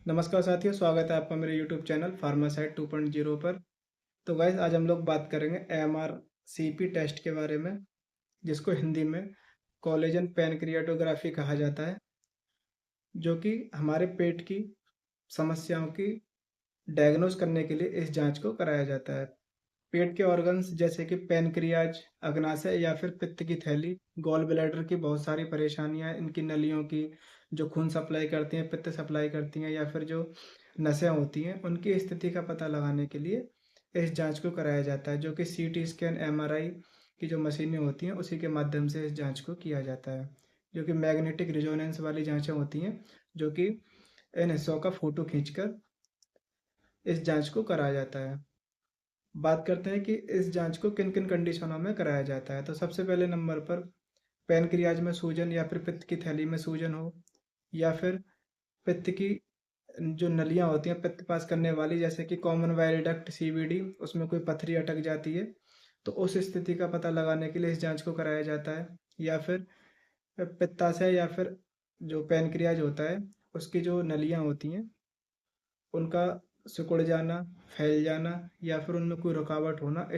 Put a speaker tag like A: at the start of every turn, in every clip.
A: नमस्कार साथियों, स्वागत है आपका मेरे यूट्यूब चैनल फार्मासाइट 2.0 पर। तो गाइस, आज हम लोग बात करेंगे एमआरसीपी टेस्ट के बारे में, जिसको हिंदी में कोलेजन पैनक्रियाटोग्राफी कहा जाता है, जो कि हमारे पेट की समस्याओं की डायग्नोस करने के लिए इस जांच को कराया जाता है। पेट के ऑर्गन्स जैसे कि पैनक्रियाज, अग्नाशय या फिर पित्त की थैली, गॉल ब्लैडर की बहुत सारी परेशानियां, इनकी नलियों की जो खून सप्लाई करती हैं, पित्त सप्लाई करती हैं, या फिर जो नसें होती हैं, उनकी स्थिति का पता लगाने के लिए इस जांच को कराया जाता है, जो कि सीटी स्कैन, एमआरआई की जो मशीनें होती हैं उसी के माध्यम से इस जांच को किया जाता है, जो कि मैग्नेटिक रिजोनेंस वाली जांचें होती हैं, जो कि इन हिस्सों का फोटो खींचकर इस जांच को कराया जाता है। बात करते हैं कि इस जांच को किन किन कंडीशनों में कराया जाता है। तो सबसे पहले नंबर पर पैनक्रियाज में सूजन या फिर पित्त की थैली में सूजन हो, या फिर पित्त की जो नलियां होती हैं पित्त पास करने वाली, जैसे कि कॉमन बाइल डक्ट सीबीडी, उसमें कोई पथरी अटक जाती है, तो उस स्थिति का पता लगाने के लिए इस जांच को कराया जाता है। या फिर पित्ताशय या फिर जो पैनक्रियाज होता है उसकी जो नलियां होती हैं उनका सिकुड़ जाना, फैल जाना, या फिर उनमें कोई रुकावट होना,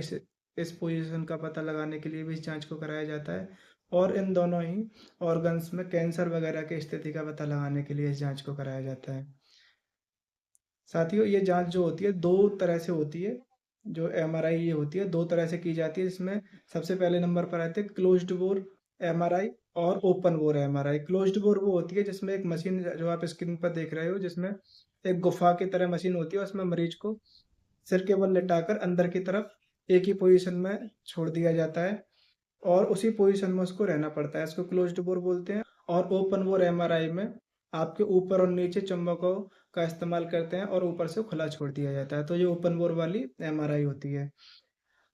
A: इस पोजीशन का पता लगाने के लिए भी इस जांच को कराया जाता है। और इन दोनों ही ऑर्गन्स में कैंसर वगैरह की स्थिति का पता लगाने के लिए इस जांच को कराया जाता है। साथियों, ये जांच जो होती है दो तरह से होती है। जो एमआरआई ये होती है दो तरह से की जाती है, जिसमें सबसे पहले नंबर पर आते हैं क्लोज्ड बोर एमआरआई और open bore MRI. Closed bore वो होती है जिसमें एक मशीन, जो आप स्क्रीन पर देख रहे हो, जिसमें एक गुफा की तरह मशीन होती है, उसमें मरीज को सिर के बल लिटाकर अंदर की तरफ एक ही पोजीशन में छोड़ दिया जाता है और उसी पोजीशन में उसको रहना पड़ता है। इसको क्लोज्ड बोर बोलते हैं। और ओपन बोर एमआरआई में आपके ऊपर और नीचे चुंबकों का इस्तेमाल करते हैं और ऊपर से खुला छोड़ दिया जाता है। तो ये ओपन बोर वाली एमआरआई होती है।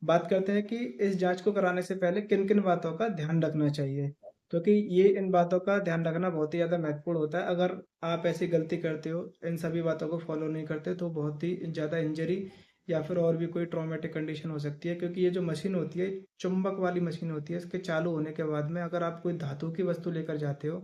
A: बात करते हैं कि इस जांच को कराने से पहले किन किन बातों का ध्यान रखना चाहिए, क्योंकि ये इन बातों का ध्यान रखना बहुत ही ज़्यादा महत्वपूर्ण होता है। अगर आप ऐसी गलती करते हो, इन सभी बातों को फॉलो नहीं करते, तो बहुत ही ज़्यादा इंजरी या फिर और भी कोई ट्रॉमेटिक कंडीशन हो सकती है। क्योंकि ये जो मशीन होती है, चुंबक वाली मशीन होती है, इसके चालू होने के बाद में अगर आप कोई धातु की वस्तु लेकर जाते हो,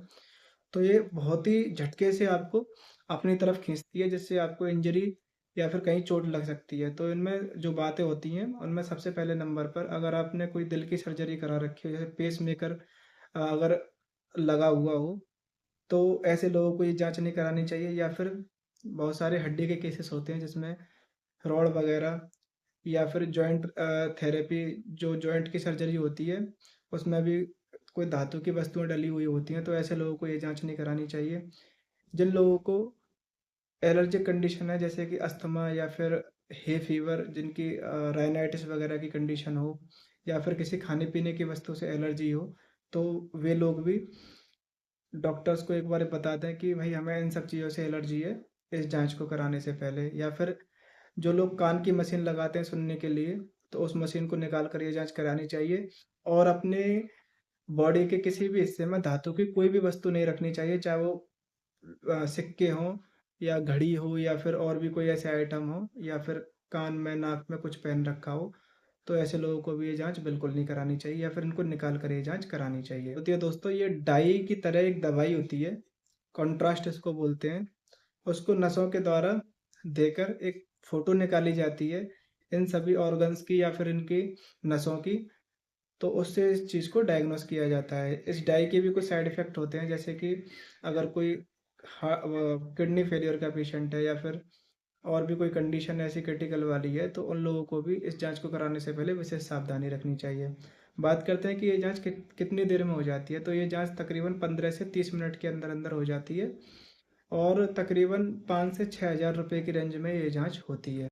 A: तो ये बहुत ही झटके से आपको अपनी तरफ खींचती है, जिससे आपको इंजरी या फिर कहीं चोट लग सकती है। तो इनमें जो बातें होती हैं उनमें सबसे पहले नंबर पर, अगर आपने कोई दिल की सर्जरी करा रखी है, जैसे पेस मेकर अगर लगा हुआ हो, तो ऐसे लोगों को ये जांच नहीं करानी चाहिए। या फिर बहुत सारे हड्डी के केसेस होते हैं जिसमें रॉड वगैरह, या फिर जॉइंट थेरेपी, जो जॉइंट की सर्जरी होती है उसमें भी कोई धातु की वस्तुएं डली हुई होती हैं, तो ऐसे लोगों को ये जांच नहीं करानी चाहिए। जिन लोगों को एलर्जिक कंडीशन है, जैसे कि अस्थमा या फिर हे फीवर, जिनकी राइनाइटिस वगैरह की कंडीशन हो, या फिर किसी खाने पीने की वस्तु से एलर्जी हो, तो वे लोग भी डॉक्टर्स को एक बार बता दें कि भाई हमें इन सब चीज़ों से एलर्जी है, इस जांच को कराने से पहले। या फिर जो लोग कान की मशीन लगाते हैं सुनने के लिए, तो उस मशीन को निकाल कर ये जांच करानी चाहिए। और अपने बॉडी के किसी भी हिस्से में धातु की कोई भी वस्तु नहीं रखनी चाहिए, चाहे वो सिक्के हों, या घड़ी हो, या फिर और भी कोई ऐसे आइटम हो, या फिर कान में नाक में कुछ पहन रखा हो, तो ऐसे लोगों को भी ये जांच बिल्कुल नहीं करानी चाहिए, या फिर इनको निकाल कर ये जांच करानी चाहिए। होती है दोस्तों, ये डाई की तरह एक दवाई होती है, कॉन्ट्रास्ट इसको बोलते हैं। उसको नसों के द्वारा देकर एक फोटो निकाली जाती है इन सभी ऑर्गन्स की या फिर इनकी नसों की, तो उससे इस चीज़ को डायग्नोस किया जाता है। इस डाई के भी कुछ साइड इफ़ेक्ट होते हैं, जैसे कि अगर कोई किडनी फेलियर का पेशेंट है, या फिर और भी कोई कंडीशन ऐसी क्रिटिकल वाली है, तो उन लोगों को भी इस जांच को कराने से पहले विशेष सावधानी रखनी चाहिए। बात करते हैं कि ये जांच कितनी देर में हो जाती है। तो ये जांच तकरीबन 15 से 30 मिनट के अंदर अंदर हो जाती है, और तकरीबन 5 से 6 हज़ार रुपये की रेंज में ये जांच होती है।